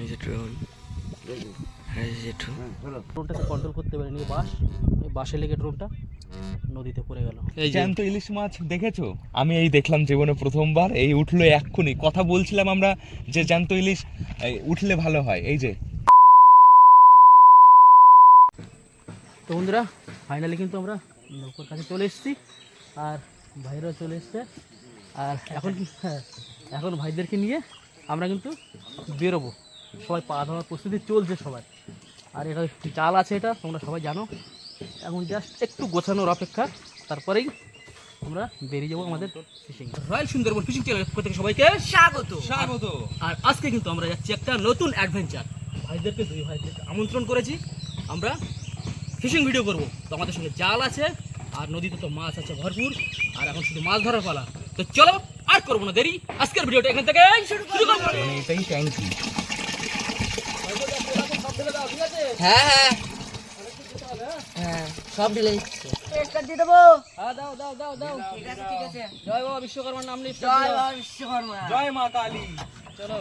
এই যে ড্রোন, এই যে ড্রোন। ড্রোনটাকে কন্ট্রোল করতে পারিনি, এই বাসে লেগে ড্রোনটা নদীতে পড়ে গেল। এই জ্যান্ত ইলিশ মাছ দেখেছো? আমি এই দেখলাম জীবনে প্রথমবার, এই উঠলো এক্ষুনি। কথা বলছিলাম আমরা যে জ্যান্ত ইলিশ উঠলে ভালো হয়। এই যে তো বন্ধুরা, ফাইনালি কিন্তু আমরা নৌকার কাছে চলে এসেছি, আর ভাইরাও চলে এসছে। আর এখন ভাইদেরকে নিয়ে আমরা কিন্তু বেরোবো। সবাই পা ধোয়ার প্রস্তুতি চলছে সবাই। আর এটা জাল আছে, এটা তোমরা সবাই জানো। এখন জাস্ট একটু গোছানোর অপেক্ষা, তারপরেই আমরা বেরিয়ে যাবো আমাদের fishing. Royal Sundarban fishing channel থেকে সবাইকে স্বাগত। আর আজকে কিন্তু আমরা যাচ্ছি একটা নতুন অ্যাডভেঞ্চার। দুই ভাইদেরকে আমন্ত্রণ করেছি, আমরা ফিশিং ভিডিও করবো। তো আমাদের সঙ্গে জাল আছে, আর নদীতে তো মাছ আছে ভরপুর, আর এখন শুধু মাছ ধরার পালা। তো চলো আর করবো না দেরি, আজকের ভিডিওটা এখান থেকে শুরু করবো। মানে এটাই ট্যাঙ্কি। হ্যাঁ হ্যাঁ হ্যাঁ, সব ঢেলে দিচ্ছে। দিয়ে দেবো। হ্যাঁ, দাও দাও দাও দাও। ঠিক আছে ঠিক আছে। জয় বাবা বিশ্বকর্মার নাম নিয়ে জয় বাবা বিশ্বকর্মা। জয় মা কালী। চলো।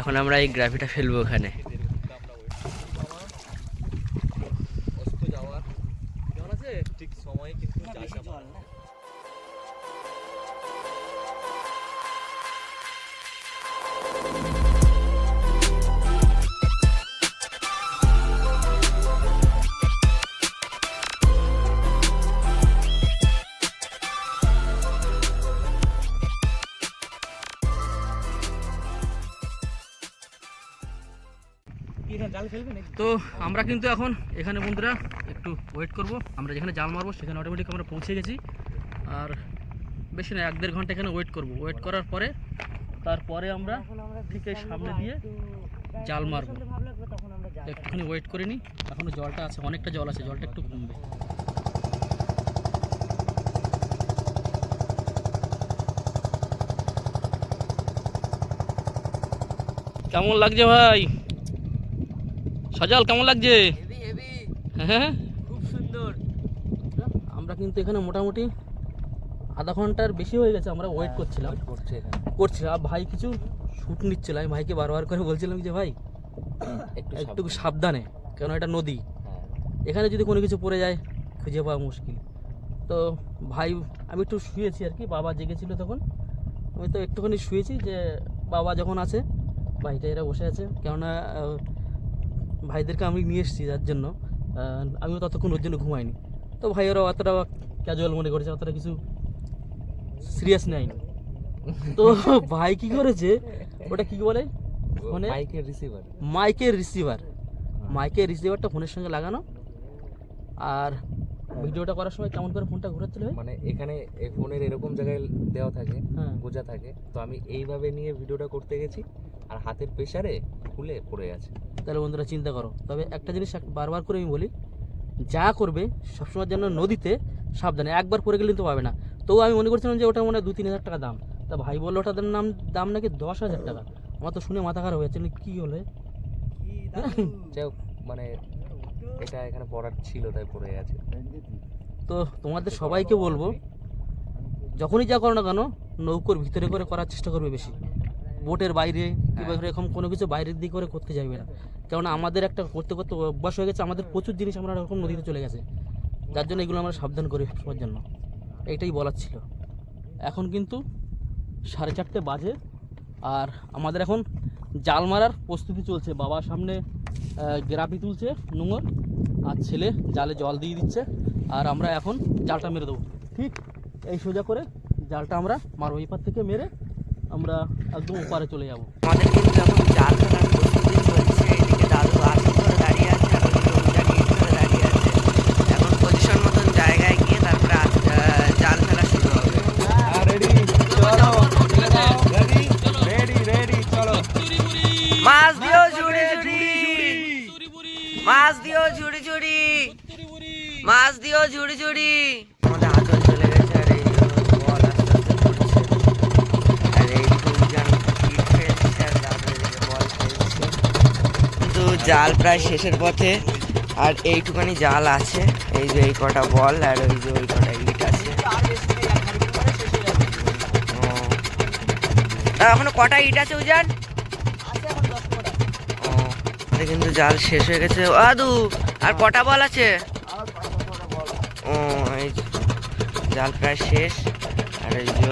এখন আমরা এই গ্রাভিটা ফেলবো ওখানে। ঠিক সময়ে কিন্তু তো আমরা কিন্তু এখন এখানে বন্ধুরা একটু ওয়েট করব। আমরা যেখানে জাল মারবো সেখানে অটোমেটিক আমরা পৌঁছে গেছি। আর বেশি না, 1-1.5 ঘন্টা এখানে ওয়েট করব। ওয়েট করার পরে তারপরে আমরা ঠিক এই সামনে দিয়ে জাল মারবো। একটুখানি ওয়েট করে নিই, এখনও জলটা আছে, অনেকটা জল আছে, জলটা একটু কমবে। কেমন লাগছে ভাই সাজাল, কেমন লাগছে? হ্যাঁ খুব সুন্দর। আমরা কিন্তু এখানে মোটামুটি আধা ঘন্টার বেশি হয়ে গেছে আমরা ওয়েট করছিলাম। আর ভাই কিছু শ্যুট নিচ্ছিল। আমি ভাইকে বারবার করে বলছিলাম যে ভাই একটু সাবধানে, কেন এটা নদী, এখানে যদি কোনো কিছু পড়ে যায় খুঁজে পাওয়া মুশকিল। তো ভাই, আমি একটু শুয়েছি আর কি, বাবা জেগেছিল তখন, আমি তো একটুখানি শুয়েছি যে বাবা যখন আছে ভাইটা এরা বসে আছে। কেননা ভাইদেরকে আমি নিয়ে এসেছি যার জন্য, আমিও ততক্ষণ ওর জন্য ঘুমাইনি। তো ভাই ওরা অতটা ক্যাজুয়াল মনে করেছে, অতটা কিছু সিরিয়াস নেয়নি। তো ভাই কি করেছে, ওটা কি বলে মানে মাইকের রিসিভারটা ফোনের সঙ্গে লাগানো। আর ভিডিওটা করার সময় কেমন করে ফোনটা ঘোরাচ্ছিল, মানে এখানে ফোনের এরকম জায়গায় দেওয়া থাকে, গোজা থাকে। তো আমি এইভাবে নিয়ে ভিডিওটা করতে গেছি, আর হাতের প্রেসারে খুলে পড়ে আছে। তাহলে বন্ধুরা চিন্তা করো। তবে একটা জিনিস বারবার করে আমি বলি, যা করবে সবসময় যেন নদীতে সাবধানে, একবার পড়ে গেলে কিন্তু পাবে না। তো আমি মনে করছিলাম যে ওটা মনে হয় 2-3 হাজার টাকা দাম। তা ভাই বললো ওটার দাম নাকি 10,000 টাকা। আমার তো শুনে মাথা খারাপ হয়েছে, কী হলে যাই হোক, মানে এটা এখানে পড়ার ছিল তাই পড়ে গেছে। তো তোমাদের সবাইকে বলবো, যখনই যা করো না কেন নৌকোর ভিতরে করে করার চেষ্টা করবে বেশি। বোটের বাইরে কিংবা এরকম কোনো কিছু বাইরের দিকে করে করতে যাবে না। কেননা আমাদের একটা করতে করতে অভ্যাস হয়ে গেছে, আমাদের প্রচুর জিনিস আমরা এরকম নদীতে চলে গেছে, যার জন্য এগুলো আমরা সাবধান করি সবার জন্য। এইটাই বলার ছিল। এখন কিন্তু 4:30 বাজে, আর আমাদের এখন জাল মারার প্রস্তুতি চলছে। বাবার সামনে গ্রাফি তুলছে নোঙর, আর ছেলে জালে জল দিয়ে দিচ্ছে, আর আমরা এখন জালটা মেরে দেবো। ঠিক এই সোজা করে জালটা আমরা মারবো, এই পার থেকে মেরে আমরা একদম ওপারে চলে যাবো। আমাদের কিন্তু এখন জাল ফেলার প্রস্তুতি চলছে। এদিকে দাদু আসন ধরে দাঁড়িয়ে আছে, আর ওদিকে দাঁড়িয়ে আছে। এখন পজিশন মতন জায়গায় মাছ দিও ঝুড়ি ঝুড়ি। আমাদের আঁচল চলে গেছে আর এই বল আস্তে আস্তে পড়ছে আর এই দুজন ইট ফেলছে আর তারপরে এদিকে বল ফেলছে। কিন্তু জাল প্রায় শেষের পথে আর এইটুখানি জাল আছে। এই যে এই কটা বল আর ওই যে ওই কটা ইট আছে। এখনো কটা ইট আছে উজান? ও কিন্তু জাল শেষ হয়ে গেছে আদু। আর কটা বল আছে? ও এই জাল প্রায় শেষ আর এই যে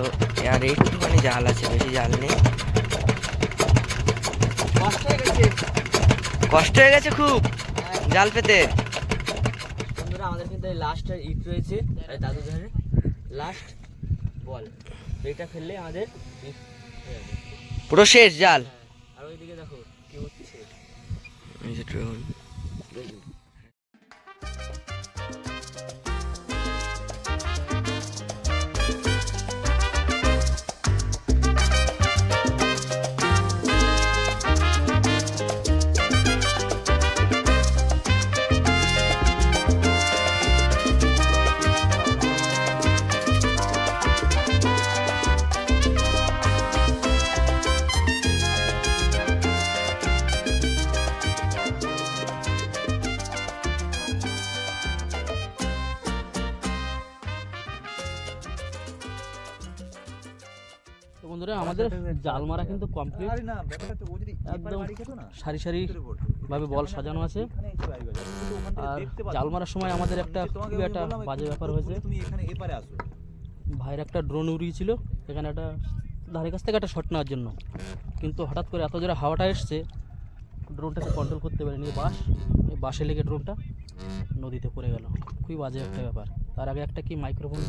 আর এইটুখানি জাল আছে, বেশি জাল নেই। কষ্ট হয়ে গেছে খুব জাল পেতে। বন্ধুরা আমাদের কিন্তু এই লাস্ট ইট রয়েছে দাদু ধারে, লাস্ট বল এইটা ফেললে আমাদের পুরো শেষ জাল। আর ওইদিকে দেখো কি হচ্ছে। এই যে ড্রোন। তো বন্ধুরা আমাদের জাল মারা কিন্তু কমপ্লিট, একদম সারি সারি ভাবে বল সাজানো আছে। আর জাল মারার সময় আমাদের একটা খুবই একটা বাজে ব্যাপার হয়েছে। ভাইয়ের একটা ড্রোন উড়িয়েছিল এখানে একটা ধারে কাছ থেকে একটা শট নেওয়ার জন্য, কিন্তু হঠাৎ করে এত জোরে হাওয়াটা এসছে ড্রোনটাকে কন্ট্রোল করতে পারেনি। এই বাসে লেগে ড্রোনটা নদীতে পড়ে গেল, খুবই বাজে একটা ব্যাপার। তার আগে একটা কি মাইক্রোফোন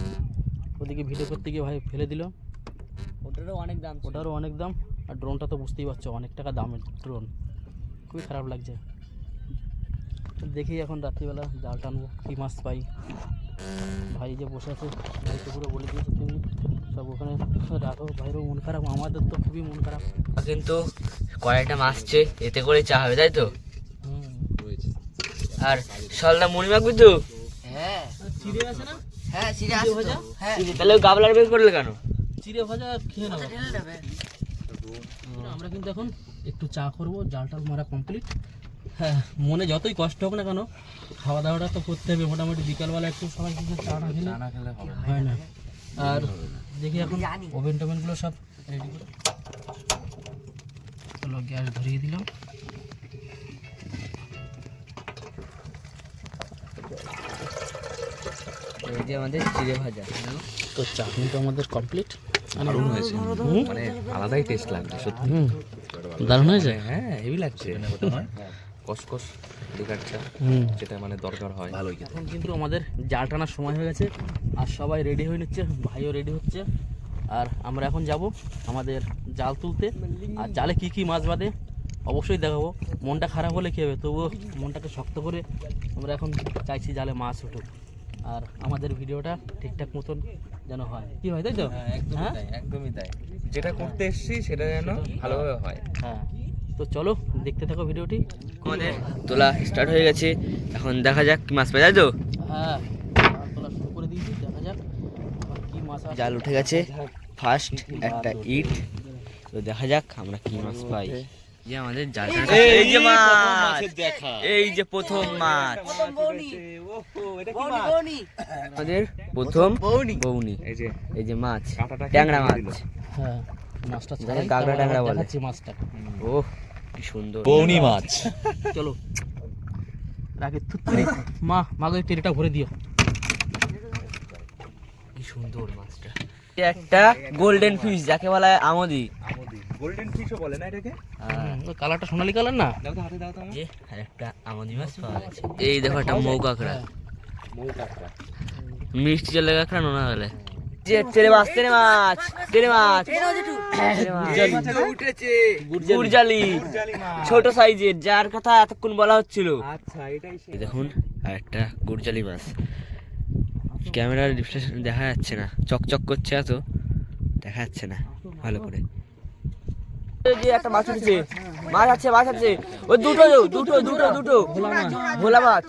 ওদিকে ভিডিও করতে গিয়ে ভাই ফেলে দিল, ওটারও অনেক দাম। আর ড্রোনটা তো বুঝতেই পারছো অনেক টাকা দামের ড্রোন, খুবই খারাপ লাগছে। দেখি এখন রাত্রিবেলা জাল টানবো, কী মাছ পাই। ভাই যে বসে আছে ভাই তো পুরো বলে দিয়েছে তুমি সব ওখানে রাখো। ভাইয়েরও মন খারাপ, আমাদের তো খুবই মন খারাপ। কিন্তু কড়াইটা মাছছে এতে করে চা হবে তাই তো? আর সলটা মুড়ি মাখবি তো? হ্যাঁ চিড়ে আছে না? হ্যাঁ চিড়ে আছে তো। হ্যাঁ তাহলে গাবলার বের করলে কেন? চিড়ে ভাজা খেয়ে নেবো। আমরা কিন্তু এখন একটু চা করবো, জাল টাল মারা কমপ্লিট। হ্যাঁ মনে যতই কষ্ট হোক না কেন খাওয়া দাওয়াটা তো করতে হবে। মোটামুটি বিকালবেলা একটু সবাই কিন্তু চা না খেলে হয় না। আর দেখি এখন ওভেন টোভেনগুলো সব রেডি করে চলো গ্যাস ধরিয়ে দিলাম। এই যে আমাদের চিড়ে ভাজা। তো চাটনি তো আমাদের কমপ্লিট, দারুণ হয়েছে, মানে আলাদাই টেস্ট লাগছে সত্যি। দারুণ হয়েছে। হ্যাঁ হেভি লাগছে, কসকস লিকার চা যেটা মানে দরকার হয় ভালোই। এখন কিন্তু আমাদের জাল টানার সময় হয়ে গেছে আর সবাই রেডি হয়ে নিচ্ছে, ভাইও রেডি হচ্ছে। আর আমরা এখন যাব আমাদের জাল তুলতে। আর জালে কি কি মাছ বাঁধে অবশ্যই দেখাবো। মনটা খারাপ হলে কী হবে, তবুও মনটাকে শক্ত করে আমরা এখন চাইছি জালে মাছ উঠুক আর আমাদের ভিডিওটা ঠিকঠাক মতন যেন হয়। কি হয় তাই তো? হ্যাঁ একদমই তাই, যেটা করতে এসেছি সেটা যেন ভালোভাবে হয়। হ্যাঁ তো চলো দেখতে থাকো ভিডিওটি। আমাদের তোলা স্টার্ট হয়ে গেছে, এখন দেখা যাক কি মাছ পাই তাই তো? হ্যাঁ তোলা শুরু করে দিয়েছি, দেখা যাক আবার কি মাছ আসে। জাল উঠে গেছে, ফার্স্ট একটা ইট। তো দেখা যাক আমরা কি মাছ পাই। যে আমাদের জালটা, এই যে মাছ, এই যে প্রথম মাছ, আমাদের প্রথম বউনি। এই যে মাছ, ট্যাংরা মাছ। হ্যাঁ মাছটা কাঁকড়া ট্যাংরা বলে। দেখাচ্ছি মাছটা। ওহ কি সুন্দর বউনি মাছ। চলো রাখে থুতরি মা মাগো টেরিটা ভরে দিও। কি সুন্দর মাছটা। একটা গোল্ডেন ফিশ যাকে বলা হয় আমদি। গোল্ডেন ফিশও বলে না এটাকে? ওই কালারটা সোনালী কালার না? দাও তো হাতে দাও তো। যে আর একটা আমদি মাছ পাওয়া গেছে। এই দেখো একটা মৌ কাঁকড়া, মৌ কাঁকড়া, মিষ্টি জলের কাঁকড়া নোনা হলে। যে তেরে মাছ, তেরে মাছ, তেরে মাছ, গুড়জালি ছোট সাইজের, যার কথা এতক্ষণ বলা হচ্ছিল। আচ্ছা এটাই এই দেখুন আর একটা গুড়জালি মাছ। ক্যামেরার রিফ্লেকশন দেখা যাচ্ছে না, চকচক করছে এত দেখা যাচ্ছে না ভালো করে। যে একটা মাছ উঠেছে, মাছ আছে, মাছ আছে। ওই দুটো দুটো দুটো দুটো ভোলা মাছ,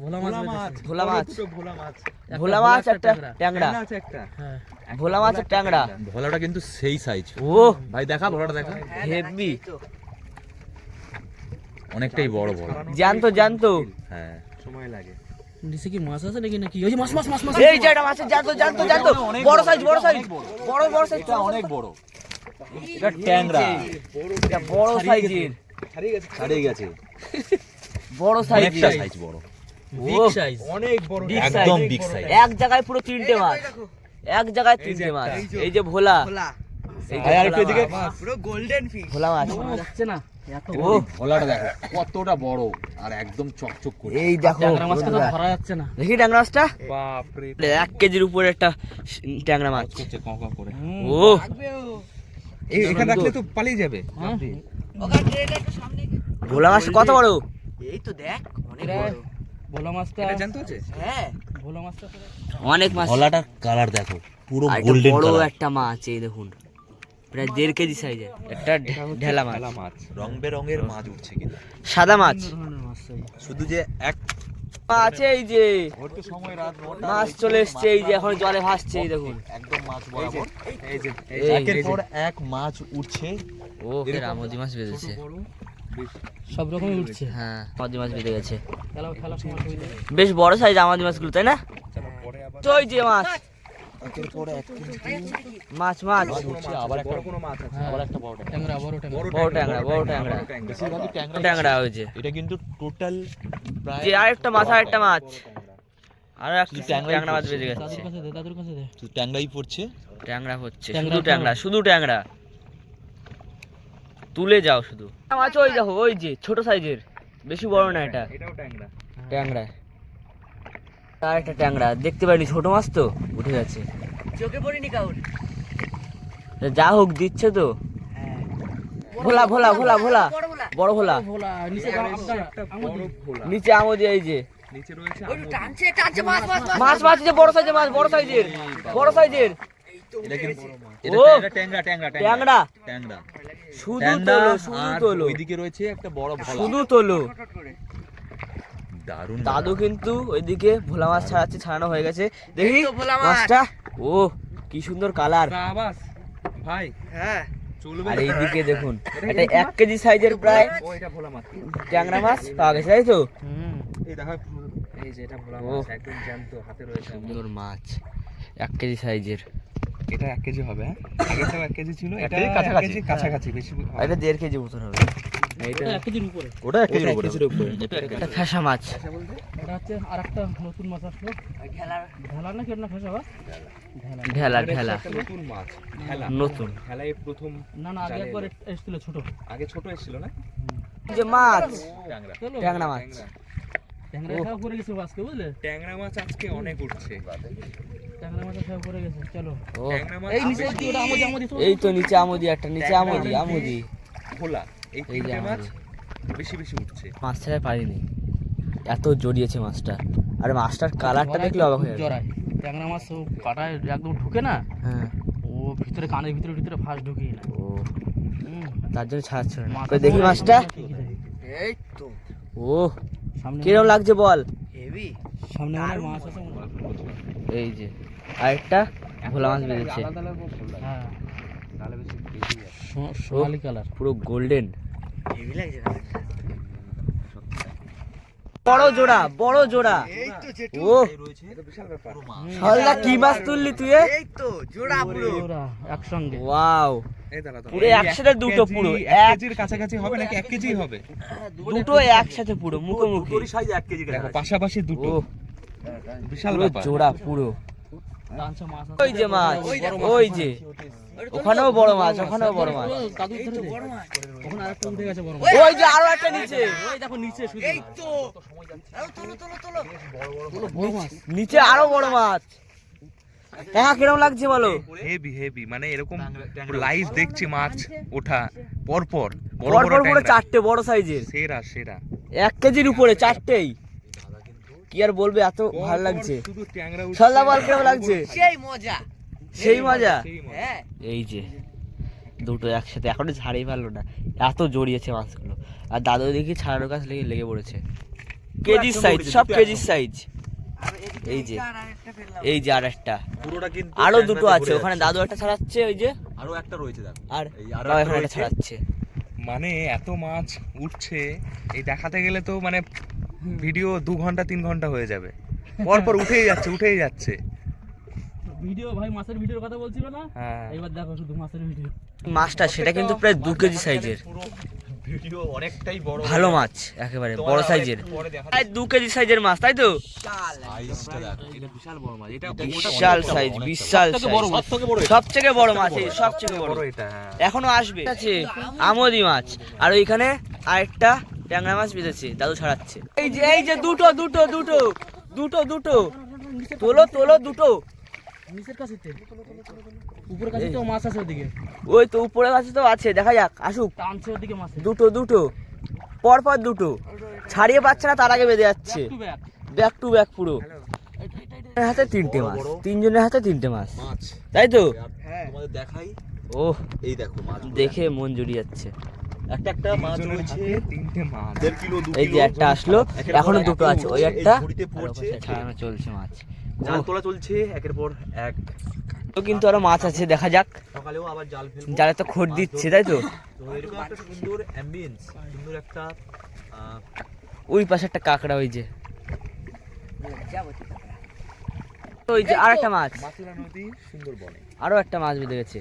ভোলা মাছ বেঁধেছে। ভোলা মাছ, দুটো ভোলা মাছ। ভোলা মাছ একটা ট্যাংরা, ট্যাংরা আছে একটা। হ্যাঁ ভোলা মাছ আর ট্যাংরা। ভোলাটা কিন্তু সেই সাইজ ও ভাই, দেখা ভোলাটা দেখা, হেভি, অনেকটাই বড় বড়। জানতো। হ্যাঁ সময় লাগে। নিচে কি মাছ আছে নাকি নাকি? ওই যে মাছ মাছ মাছ মাছ। এই যে একটা মাছের জানতো, বড় সাইজ, বড় সাইজ, বড় সাইজ, এটা অনেক বড়, এটা ট্যাংরা, এটা বড় সাইজের, ছাড়িয়ে গেছে, বড় অনেকটা সাইজের, সাইজ বড়, বিগ সাইজ। অনেক বড়। Big একদম size। Big size. এক জায়গায় পুরো 3টে মাছ, এক জায়গায় 3টে মাছ। এই যে ভোলা, এই যে আর একটু এদিকে পুরো গোল্ডেন ফিশ, ভোলা মাছ। যাচ্ছে না এত ও ভোলাটা দেখো কতটা বড় আর একদম চকচক করে। এই দেখো ট্যাংরা মাছটা তো ধরা যাচ্ছে না। দেখি ট্যাংরা মাছটা, বাপ রে, 1 কেজির উপরে একটা ট্যাংরা মাছ। করছে ক ক করে। ও এই এখানে রাখলে তো পালিয়ে যাবে। হ্যাঁ। ভোলা মাছ কত বড়? ভোলা মাছটা এটা জানতে হচ্ছে? ভোলা মাছটা অনেক মাছ। ভোলাটার কালার দেখো পুরো আর একটা গোল্ডেন বড় কালার, একটা মাছ, এই দেখুন প্রায় 1.5 কেজি সাইজের একটা ঢেলা মাছ, ভোলা মাছ। রং বেরঙের মাছ উঠছে কিন্তু, সাদা মাছ। ধরনের মাছ চাই। শুধু যে এক আছে এই যে ঘুরতে সময় রাত নটা, মাছ চলে এসছে, এই যে এখন জলে ভাসছে, এই দেখুন। একদম মাছ বরাবর, এই যে এই একের যে। পর এক মাছ উঠছে। ও রামজি মাছ বেঁধেছে, সব রকমই উঠছে। হ্যাঁ রামজি মাছ বেঁধে গেছে, খেলা সময় হয়ে যাবে। বেশ বড় সাইজ আমাদের মাছগুলো, তাই না? পরে আবার তো ওই যে মাছ, একের পর এক মাছ মাছ, মাছ উঠছে, আবার একটা বড় কোনো মাছ আছে। আবার একটা বড় ট্যাংরা। ট্যাংরা বড় ট্যাংরা। বড় ট্যাংরা, বড় ট্যাংরা, বেশিরভাগই ট্যাংরা ট্যাংরা ওই যে। এটা কিন্তু টোটাল প্রায় যে আরেকটা মাছ, আরেকটা মাছ, আর একটা শুধু ট্যাংরাই ট্যাংরা মাছ বেঁধে দাদুর গেছে। কাছে দে, দাদুর কাছে দে। শুধু ট্যাংরাই পড়ছে। ট্যাংরা হচ্ছে, ট্যাংরা, শুধু ট্যাংরা, শুধু ট্যাংরা, তুলে যাও শুধু। মাছ ওই দেখো, ওই যে ছোট সাইজের, বেশি বড় না এটা এটাও ট্যাংরা। ট্যাংরা। আর একটা ট্যাংরা দেখতে পাইনি, ছোট মাছ তো উঠে গেছে, চোখে পড়িনি কাউর। যা হোক দিচ্ছে তো। ভোলা ভোলা ভোলা ভোলা, বড় ভোলা, ভোলা নিচে একটা বড় ভোলা। নিচে আমদি, এই যে নিচে রয়েছে মাছ, মাছ যে বড় সাইজের মাছ, বড় সাইজের, বড় সাইজের। এটা কিন্তু ও এটা ট্যাংরা ট্যাংরা ট্যাংরা, ট্যাংরা শুধু ট্যাংরা, তোলো, শুধু আর তোলো, ওইদিকে রয়েছে একটা বড় ভোলা। শুধু তোলো। দারুণ দাদু কিন্তু ওইদিকে ভোলা মাছ ছাড়াচ্ছে, ছাড়ানো হয়ে গেছে। দেখি মাছটা, ও কি সুন্দর কালার। আবাস ভাই, হ্যাঁ চলবে। আর এইদিকে দেখুন এটা 1 কেজি সাইজের প্রায় ও এটা ভোলা মাছ। ট্যাংরা মাছ পাওয়া গেছে, তাই তো? এই দেখো, এই যে এটা ভোলা ও। মাছ, একদম জ্যান্ত হাতে রয়েছে আমার। সুন্দর মাছ, 1 কেজি সাইজের। এটা 1 কেজি হবে, হ্যাঁ? আগেটাও 1 কেজি ছিল, এটা কেজির কাছাকাছি। 1 কেজি কাছাকাছি, বেশি হবে। এটা 1.5 কেজি মতন হবে। এইটা 1 কেজির উপরে। ওটা এক কেজির ওটা এক উপরে কেজির উপরে। এটা এক কেজি। এটা ফ্যাসা মাছ। এটা হচ্ছে আরেকটা নতুন মাছ আসলো। ঢেলা না কি না ফেসা বা? ঢেলা ঢেলা, একটা নতুন মাছ, খেলা। নতুন। খেলায় প্রথম না না আগে একবার এসেছিল ছোট। আগে ছোট এসেছিল না? যে মাছ, ট্যাংরা। চলো। ট্যাংরা মাছ। ট্যাংরা খাওয়া পড়ে গেছে আজকে, বুঝলে? ট্যাংরা মাছ আজকে অনেক উঠছে। ট্যাংরা মাছ খাওয়া পড়ে গেছে, চলো। ও ট্যাংরা মাছ এই নিচে বেশি- ওটা আমদি আমদি তো। এই তো নিচে আমদি, একটা নিচে আমদি, আমদি। ভোলা, এই এই যে তিনটে মাছ আমদি। বেশি বেশি উঠছে। মাছ ছাড়া পারিনি, এত জড়িয়েছে মাছটা। আর মাছটার কালারটা দেখলে অবাক হয়ে যাবে। জড়ায়। ট্যাংরা মাছ ও কাটায় একদম ঢুকে না, হ্যাঁ, ও ভিতরে কানের ভিতরে ফাঁস ঢুকিয়ে না। ও তার জন্য ছাড়ছে না। মাছ কই দেখি মাছটা, এই তো ও সামনে কিরকম লাগছে বল। সামনে মনে হয় মাছ আছে মনে হয়। এই যে আরেকটা ভোলা মাছ বেরিয়েছে, হ্যাঁ সোনালি কালার। পুরো গোল্ডেন, বড় জোড়া, বড় জোড়া। ও বিশাল ব্যাপার। হল্লা কি মাছ তুললি তুই? ওরা একসঙ্গে। ওয়াও, এই দাঁড়া দাঁড়া। পুরো একসাথে দুটো, পুরো 1 এক কেজির কাছাকাছি হবে নাকি 1 কেজি হবে? দুটো একসাথে, পুরো মুখোমুখি। দেখো পাশাপাশি দুটো, ও বিশাল পুরো ব্যাপার। জোড়া পুরো। টানছে মাছ আছে। ওই যে মাছ, ওই যে ওখানেও বড় মাছ, ওখানেও বড় মাছ। দাদু ধরে দে। ওখানে আরেকটা উঠে গেছে বড় মাছ। ওই যে আরো একটা নিচে, ওই দেখো নিচে শুধু। এই তো বড় মাছ। নিচে আরো বড় মাছ। হ্যাঁ কিরকম লাগছে বলো? হেভি হেভি, মানে এরকম লাইভ দেখছি মাছ ওঠা পর পর, বড় পর বড় পর পুরো ট্যাংরা। 4টে বড় সাইজের, সেরা সেরা। 1 কেজির উপরে 4টেই। কি আর বলবে, এত ভালো লাগছে। শুধু ট্যাংরা উঠছে। সল্লা বল কিরকম লাগছে? সেই মজা। সেই মজা। এই যে দুটো একসাথে, এখনো ছাড়িয়ে পারলো না, এত জড়িয়েছে মাছগুলো। আর দাদু দেখি ছাড়ানোর কাছে লেগে পড়েছে। কেজির সাইজ, সব কেজির সাইজ। এই যে এই যে আর একটা, পুরোটা কিন্তু আরো দুটো আছে ওখানে, দাদু একটা ছাড়াচ্ছে, ওই যে আরো একটা রয়েছে দেখো। আর এই আরো বাবা একটা এখানে একটা রয়েছে। ছাড়াচ্ছে। মানে এত মাছ উঠছে, এই দেখাতে গেলে তো মানে ভিডিও 2 ঘন্টা 3 ঘন্টা হয়ে যাবে। পরপর উঠেই যাচ্ছে। ভিডিও ভাই মাছের ভিডিওর কথা বলছিল না, হ্যাঁ এবার দেখো শুধু মাছের ভিডিও। মাছটা সেটা কিন্তু প্রায় 2 কেজি সাইজের, ভিডিও অনেকটাই বড়। ভালো মাছ, একেবারে বড় সাইজের, প্রায় 2 কেজি সাইজের মাছ, তাই তো? সাইজটা দেখো। এটা বিশাল বড় মাছ, এটা বিশাল সাইজ, বিশাল সাইজ, সবথেকে বড় মাছ, এই সবথেকে বড়। এটা। হ্যাঁ এখনো আসবে আছে আমোদি মাছ, আর ওইখানে আরেকটা ট্যাংরা মাছ বেঁধেছে, দাদু ছাড়াচ্ছে। এই যে দুটো দুটো দুটো দুটো দুটো তোলো তোলো দুটো, নিচের কাছে উপরের কাছে তো মাছ আছে ওদিকে, ওই তো উপরে কাছে তো আছে, দেখা যাক আসুক। টানছে ওদিকে মাছ, দুটো দুটো পরপর দুটো, ছাড়িয়ে পাচ্ছে না তার আগে বেঁধে যাচ্ছে, to back. Back to back পুরো। হাতে 3টে মাছ, 3জনের হাতে 3টে মাছ, মাছ। তাই তো? তোমাদের দেখাই, ওহ, এই দেখো মাছ দেখে মন জুড়িয়ে যাচ্ছে। একটা মাছ রয়েছে 3টে মাছ। 1.5 কিলো 2 এই যে একটা আসলো, এখনো দুটো আছে, ওই একটা ঝুড়িতে পড়ছে। ছাড়ানো চলছে মাছ। জাল তোলা চলছে একের পর এক। তো কিন্তু আরো মাছ আছে, দেখা যাক। সকালেও আবার জাল ফেলবো। জালে তো খোঁট দিচ্ছে, তাই তো? তো এরকম একটা সুন্দর অ্যাম্বিয়েন্স, সুন্দর একটা ওই পাশে একটা কাঁকড়া, ওই যে ওই যে আর একটা মাছ, মাছলা নদী সুন্দরবনে। আরো একটা মাছ বেঁধে গেছে।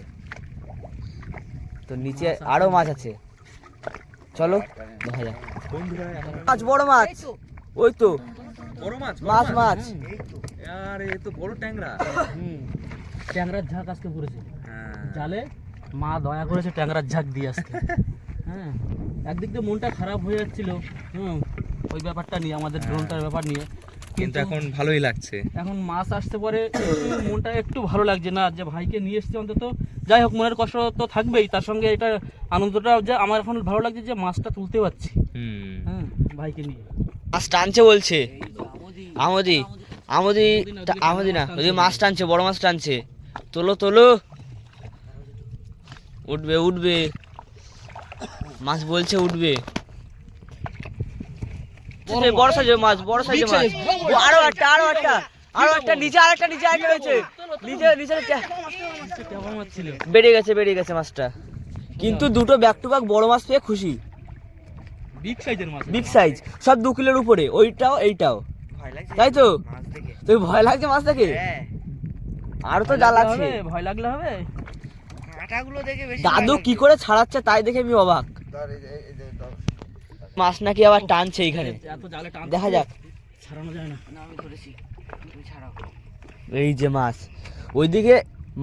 তো নিচে আরো মাছ আছে, চলো দেখা যাক। বন্ধুরা এখন মাছ, বড় মাছ, ওই তো বড় মাছ, মাছ মাছ। আরে এ তো বড় ট্যাংরা। ট্যাংরার ঝাঁক আজকে পড়েছে হ্যাঁ জালে, মা দয়া করেছে ট্যাংরার ঝাঁক দিয়ে আসতে। হ্যাঁ, একদিক দিয়ে মনটা খারাপ হয়ে যাচ্ছিল, ওই ব্যাপারটা নিয়ে, আমাদের ড্রোনটার ব্যাপার নিয়ে, কিন্তু এখন ভালোই লাগছে। এখন মাছ আসতে পরে মনটা একটু ভালো লাগছে না, যে ভাইকে নিয়ে এসেছি অন্তত। যাই হোক, মনের কষ্ট তো থাকবেই, তার সঙ্গে এটা আনন্দটা যে আমার এখন ভালো লাগছে যে মাছটা তুলতে পারছি। হ্যাঁ, ভাইকে নিয়ে মাছ টানছে বলছে, আমদি আমদি আমদি না, ওই মাছ টানছে, বড় মাছ টানছে। তোলো তোলো, উঠবে উঠবে, মাছ বলছে উঠবে। বড় সাইজের মাছ, বড় সাইজের মাছ। আরো একটা আরো একটা আরো একটা, নিচে আরেকটা, নিচে আরেকটা রয়েছে, নিচে নিচে কেমন মাছ ছিল, বেড়ে গেছে মাছটা। কিন্তু দুটো ব্যাক টু ব্যাক বড় মাছ পেয়ে খুশি, বিগ সাইজের মাছ, বিগ সাইজ, সব 2 কিলোর উপরে, ওইটাও এইটাও, তাই তো? তুই ভয় লাগছে মাছ দেখে? আরো তো জাল আছে, ভয় লাগলে হবে। দাদু কি করে ছাড়াচ্ছে তাই দেখে আমি অবাক। মাছ নাকি আবার টানছে এইখানে, এত জালে টান দেখা যাক। ছাড়ানো যায় না। এই যে মাছ, ওইদিকে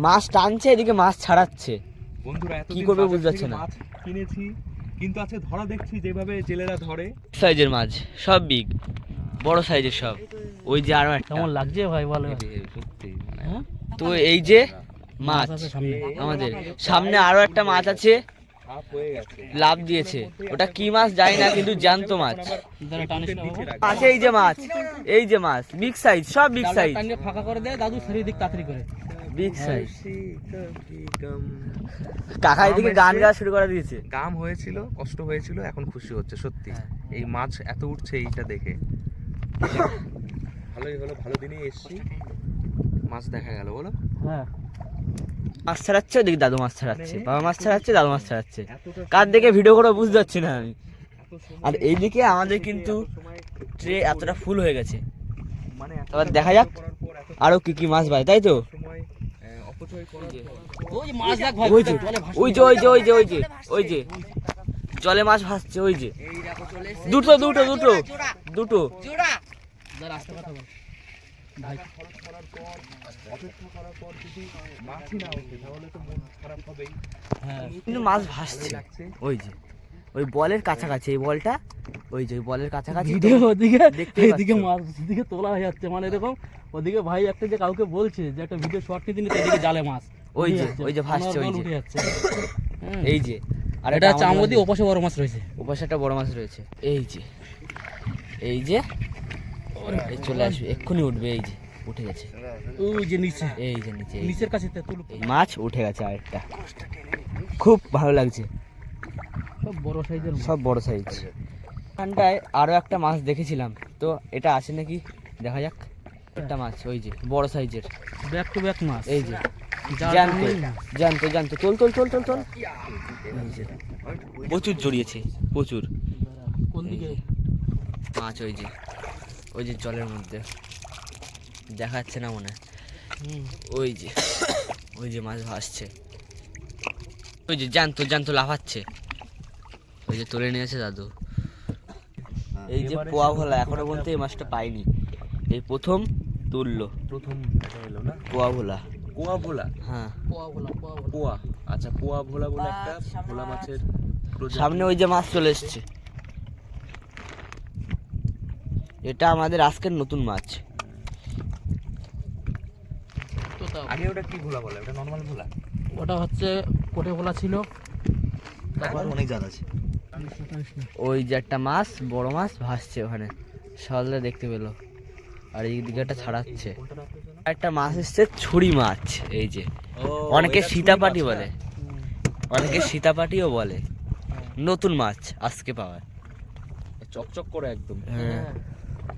মাছ টানছে, এদিকে মাছ ছাড়াচ্ছে। বন্ধুরা এত কি করবে বুঝতে পারছি না। মাছ কিনেছি, কিন্তু আজকে ধরা দেখছি যেভাবে জেলেরা ধরে। সাইজের মাছ, সব বিগ, বড় সাইজের সব। ওই যে আরো একটা, কেমন লাগছে ভাই বলো? সত্যি মানে হ্যাঁ? তো এই যে মাছ আছে সামনে। আমাদের সামনে, আরো একটা মাছ আছে, হাফ হয়ে গেছে। লাভ দিয়েছে। ওটা কি মাছ জানি না, কিন্তু জ্যান্ত মাছ দাঁড়া, টানিস না বাবা। আছে। এই যে মাছ, এই যে মাছ, বিগ সাইজ, সব বিগ জালটা সাইজ, টানিয়ে ফাঁকা করে দে দাদু, সারি দিক তাড়াতাড়ি করে। Big size. কাকা এদিকে গান গাওয়া শুরু করে দিয়েছে। গাম হয়েছিল, কষ্ট হয়েছিল, এখন খুশি হচ্ছে সত্যি। এই মাছ এত উঠছে এইটা দেখে ভালোই হলো, ভালো দিনেই এসছি, মাছ দেখা গেল বলো। হ্যাঁ, মাছ ছাড়াচ্ছে, ওদিকে দাদু মাছ ছাড়াচ্ছে, বাবা মাছ ছাড়াচ্ছে, দাদু মাছ ছাড়াচ্ছে। কার দিকে ভিডিও করে বুঝতে পারছি না আমি। আর এইদিকে আমাদের কিন্তু ট্রে এতটা ফুল হয়ে গেছে, মানে এবার দেখা যাক আরো কি কি মাছ ভাই, তাই তো? সময় অপচয় করার ওই মাছ দেখ ভাই, ওই যে জলে ভাসছে। ওই যে ওই যে ওই যে ওই যে ওই যে জলে মাছ ভাসছে, ওই যে দুটো দুটো দুটো দুটো। দাঁড়া, আস্তে কথা বল ভাই। অপেক্ষা করার পর যদি মাছই না ওঠে তাহলে তো মন খারাপ হবেই। হ্যাঁ, কিন্তু মাছ ভাসছে, ওই যে ওই বলের কাছাকাছি, এই বলটা ওই যে ওই বলের কাছাকাছি। ভিডিও ওদিকে, দেখতেই এইদিকে পাচ্ছ। মাছ দিকে তোলা হয়ে যাচ্ছে, মানে এরকম। ওদিকে ভাই একটা যে কাউকে বলছে যে একটা ভিডিও শর্ট নিতে নিতে এদিকে জালে মাছ ওই উঠে যে যাচ্ছে, ওই যে ভাসছে, ওই নর্মাল যে উঠে যাচ্ছে। হুম। এই যে। আর এটা হচ্ছে আমদি, ওপাশে বড় মাছ রয়েছে। ওপাশে একটা বড় মাছ রয়েছে, এই যে এই যে এই চলে আসবে, এক্ষুনি উঠবে, এই যে উঠে গেছে, ওই যে নিচে, এই যে নিচে, এই যে। নিচের কাছে তেঁতুল, এই মাছ উঠে গেছে আরেকটা, খুব ভালো লাগছে, সব বড় সাইজের মাছ। সব বড় সাইজ। এখানটায় আরো একটা মাছ দেখেছিলাম, তো এটা আছে নাকি দেখা যাক। একটা মাছ ওই যে বড় সাইজের, ব্যাক টু ব্যাক মাছ। এই যে জাল জানতো টানলেই না। জানতো জানতো, চল চল চল চল চল। এই যে প্রচুর জড়িয়েছে, প্রচুর কোন দিকে? মাছ ওই যে জলের মধ্যে দেখা যাচ্ছে না মনে হয়। ওই যে মাছ ভাসছে, ওই যে জ্যান্ত জ্যান্ত লাফাচ্ছে, ওই যে তুলে নিয়েছে দাদু। এই যে পোয়া ভোলা, এখনো বলতে এই মাছটা পাইনি, এই প্রথম তুললো প্রথম এটা এলো না পোয়া ভোলা। কোয়া ভোলা। হ্যাঁ পোয়া ভোলা, পোয়া ভোলা। কোয়া, আচ্ছা কোয়া ভোলা বলে একটা ভোলা মাছের প্রজাতি। সামনে ওই যে মাছ চলে এসছে, এটা আমাদের আজকের নতুন মাছ। তো তাও আগে ওটা কি ভোলা বলে? ওটা নরমাল ভোলা? ওটা হচ্ছে কোটে ভোলা ছিল। তারপর অনেক জাত আছে। ওই যে একটা মাছ, বড় মাছ ভাসছে ওখানে, সকালে দেখতে পেলো, আর এই দিকে একটা ছাড়াচ্ছে। একটা মাছ এসছে ছুরি মাছ, এই যে অনেকে সীতাপাটি বলে, অনেকে সীতাপাটিও বলে। নতুন মাছ আজকে পাওয়া, চকচক করে একদম। হ্যাঁ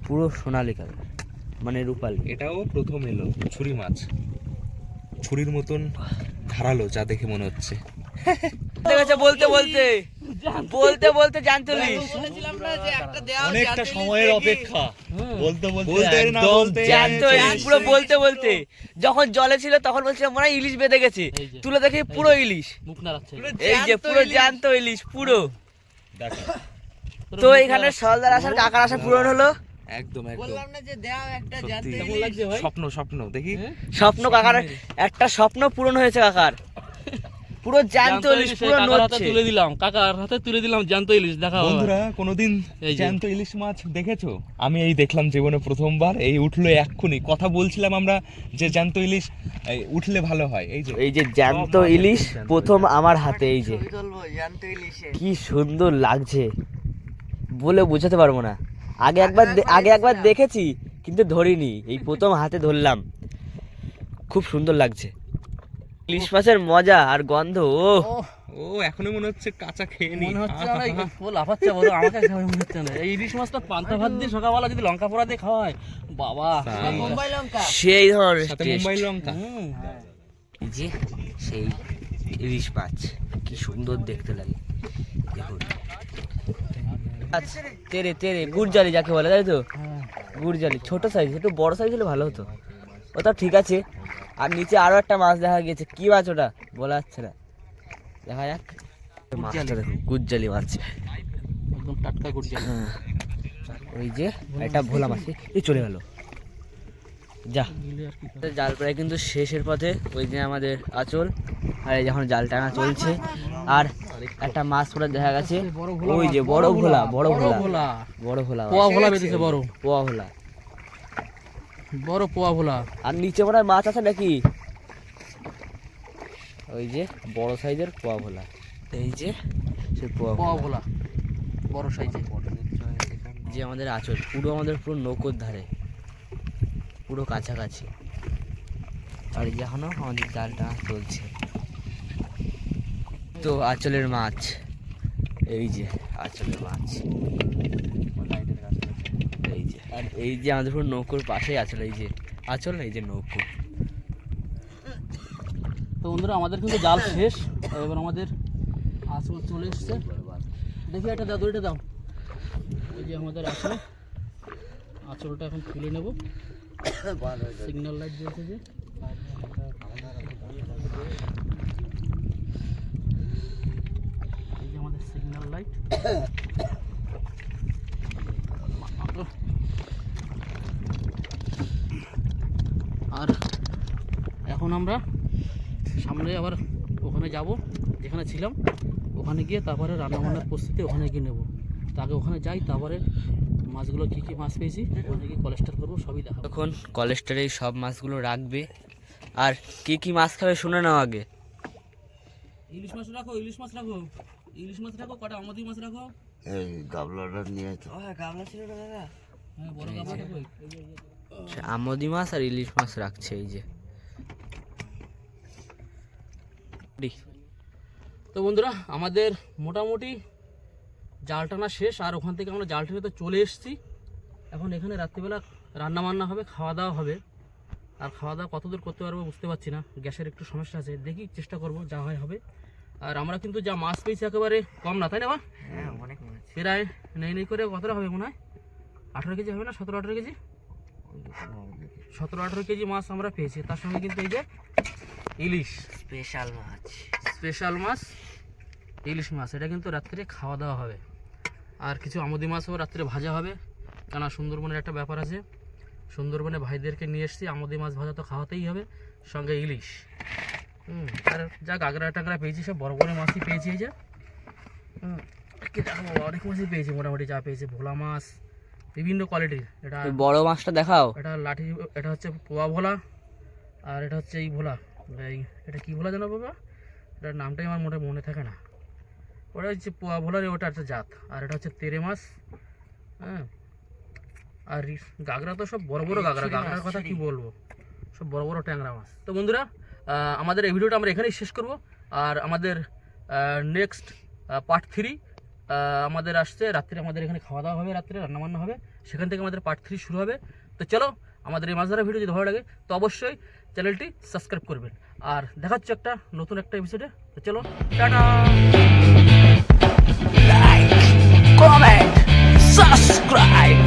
পুরো সোনালি কালার, মানে রূপালি। এটাও প্রথম এলো ছুরি মাছ, ছুরির মতন ধারালো যা দেখে মনে হচ্ছে। বলতে বলতে বলতে বলতে জানতো অনেকটা সময়ের অপেক্ষা, বলতে বলতে জানতো পুরো বলতে বলতে যখন জলে ছিল তখন বলছিলাম মনে হয় ইলিশ বেঁধে গেছে, এই যে। তুলে দেখি পুরো ইলিশ, মুখ নাড়াচ্ছে। এই যে পুরো জ্যান্ত ইলিশ পুরো। তো এখানে সলদার আসার কাকার আশা পূরণ হলো। একদম একদম সত্যি। কেমন লাগছে ভাই? স্বপ্ন স্বপ্ন দেখি। স্বপ্ন কাকার একটা স্বপ্ন পূরণ হয়েছে কাকার, পুরো জ্যান্ত ইলিশ পুরো কাকার হাতে নড়ছে। তুলে দিলাম, কাকার হাতে তুলে দিলাম জ্যান্ত ইলিশ। দেখা হবে। বন্ধুরা কোনোদিন এই যে। জ্যান্ত ইলিশ মাছ দেখেছো? আমি এই দেখলাম জীবনে প্রথমবার, এই উঠলো এক্ষুনি। কথা বলছিলাম আমরা যে জ্যান্ত ইলিশ উঠলে ভালো হয়। এই যে জ্যান্ত ইলিশ প্রথম আমার হাতে, এই যে কি সুন্দর লাগছে বলে বোঝাতে পারবো না। আগে একবার দেখেছি কিন্তু ধরিনি, এই প্রথম হাতে ধরলাম, খুব সুন্দর লাগছে। ইলিশ মাছের মজা আর গন্ধ, ও এখনো মনে হচ্ছে কাঁচা খেয়ে নি। মনে হচ্ছে না ও লাফাচ্ছে বলো, আমাকে খাওয়া মনে হচ্ছে না। এই ইলিশ মাছটা পান্তা ভাত দিয়ে সকালবেলা যদি লঙ্কা পোড়া দিয়ে খাওয়া হয়, বাবা সেই ধরনের সাথে taste। মুম্বাই লঙ্কা। এই যে সেই ইলিশ মাছ কি সুন্দর দেখতে লাগে, দেখুন। তেরে তেরে গুড়জালি যাকে বলে, তাই তো? গুড়জালি ছোট সাইজ, একটু বড় সাইজ হলে ভালো হতো। ওটা ঠিক আছে। আর নিচে আরো একটা মাছ দেখা গেছে, কি মাছ ওটা বলা যাচ্ছে না, দেখা যাক। মাছটা দেখুন, গুড়জালি মাছ, একদম টাটকা গুড় জাল। হ্যাঁ। ওই যে একটা ভোলা মাছ, এই চলে গেল যা। জাল প্রায় কিন্তু শেষের পথে, ওই যে আমাদের আঁচল, আর এই যখন জাল টানা চলছে, আর একটা মাছ পুরো দেখা গেছে, ওই যে বড় ভোলা, বড় ভোলা, ভোলা, বড় ভোলা, পোয়া ভোলা বেঁধেছে, বড় পোয়া ভোলা। বড় পোয়া ভোলা। আর নিচে মনে হয় মাছ আছে নাকি, ওই যে বড় সাইজের পোয়া ভোলা, এই যে সেই পোয়া পোয়া ভোলা। ভোলা বড় সাইজে। যে আমাদের আঁচল পুরো আমাদের পুরো নৌকোর ধারে, পুরো কাছাকাছি, আর এখনো আমাদের জালটা চলছে। তো আঁচলের মাছ, এই যে আঁচলের মাছ, এই যে, আর এই যে আমাদের পুরো নৌকোর পাশেই আঁচল, এই যে আঁচল, এই যে নৌকো। তো বন্ধুরা আমাদের কিন্তু জাল শেষ, এবার আমাদের আঁচল চলে এসছে। দেখি এটা দাও, দড়িটা দাও। এই যে আমাদের আঁচল, আঁচলটা এখন তুলে নেব। সিগন্যাল লাইট জ্বলছে যে, এই যে আমাদের সিগন্যাল লাইট। আর এখন আমরা সামনে আবার ওখানে যাব যেখানে ছিলাম, ওখানে গিয়ে তারপরে রান্নাবান্নার প্রস্তুতি ওখানে গিয়ে নেবো। তো আগে ওখানে যাই, তারপরে মাছগুলো কী কী মাছ পেয়েছি ওখানে গিয়ে কলেস্টার করবো, সবই দেখাবো। তখন কলেস্টারে সব মাছগুলো রাখবে, আর কি কি মাছ খাবে শুনে নাও আগে। ইলিশ মাছ রাখো, ইলিশ মাছ রাখো, ইলিশ মাছ রাখো, কটা আমদি মাছ রাখো। এই গাবলাটা নিয়ে তো গামলা ছিল না দাদা, হ্যাঁ বড় গামলা রাখো। আমদি মাছ আর ইলিশ মাছ রাখছে, এই যে। তো বন্ধুরা আমাদের মোটামুটি জাল টানা শেষ, আর ওখান থেকে আমরা জাল টেনে তো চলে এসেছি। এখন এখানে রাত্রিবেলা রান্না বান্না হবে, খাওয়া দাওয়া হবে। আর খাওয়া দাওয়া কতদূর করতে পারবো বুঝতে পারছি না, গ্যাসের একটু সমস্যা আছে, দেখি চেষ্টা করব যা হয় হবে। আর আমরা কিন্তু যা মাছ পেয়েছি একেবারে কম না, তাই না বা? হ্যাঁ অনেক মাছ। প্রায় নেই করে কতটা হবে মনে হয়, 18 কেজি হবে না, 17-18 কেজি, 17-18 কেজি মাছ আমরা পেয়েছি। তার সঙ্গে কিন্তু এই যে ইলিশ, স্পেশাল মাছ। স্পেশাল মাছ, ইলিশ মাছ, এটা কিন্তু রাত্রে খাওয়া দাওয়া হবে। আর কিছু আমুদি মাছও রাত্রে ভাজা হবে, কেন সুন্দরবনের একটা ব্যাপার আছে, সুন্দরবনে ভাইদেরকে নিয়ে এসেছি, আমুদি মাছ ভাজা তো খাওয়াতেই হবে, সঙ্গে ইলিশ। আর যা গাগরা টাগরা পেয়েছি সব বড় বড় মাছই পেয়েছি। এই যে কি দেখাবো, অনেক মাছই পেয়েছি, মোটামুটি যা পেয়েছি, ভোলা মাছ বিভিন্ন কোয়ালিটির। এটা বড় মাছটা দেখাও। এটা লাঠি, এটা হচ্ছে পোয়া ভোলা, আর এটা হচ্ছে এই ভোলা, এটা কি ভোলা জানো বাবা, এটার নামটাই আমার মনে থাকে না। ওটা হচ্ছে পোয়া ভোলার, ওটা একটা জাত। আর এটা হচ্ছে তেরে মাছ। হ্যাঁ, আর গাগরা তো সব বড় বড় গাগরা, গাগরার কথা কি বলবো, সব বড় বড় ট্যাংরা মাছ। তো বন্ধুরা, আমাদের এই ভিডিওটা আমরা এখানেই শেষ করব। আর আমাদের নেক্সট পার্ট 3 আমাদের আসছে, রাত্রে আমাদের এখানে খাওয়া দাওয়া হবে, রাত্রে রান্নাবান্না হবে, সেখান থেকে আমাদের পার্ট 3 শুরু হবে। তো চলো, আমাদের এই মাছ ধরা ভিডিও যদি ভালো লাগে তো অবশ্যই চ্যানেলটি সাবস্ক্রাইব করবেন। আর দেখাচ্ছি একটা নতুন একটা এপিসোডে। তো চলো, টাটা। Like, comment, subscribe.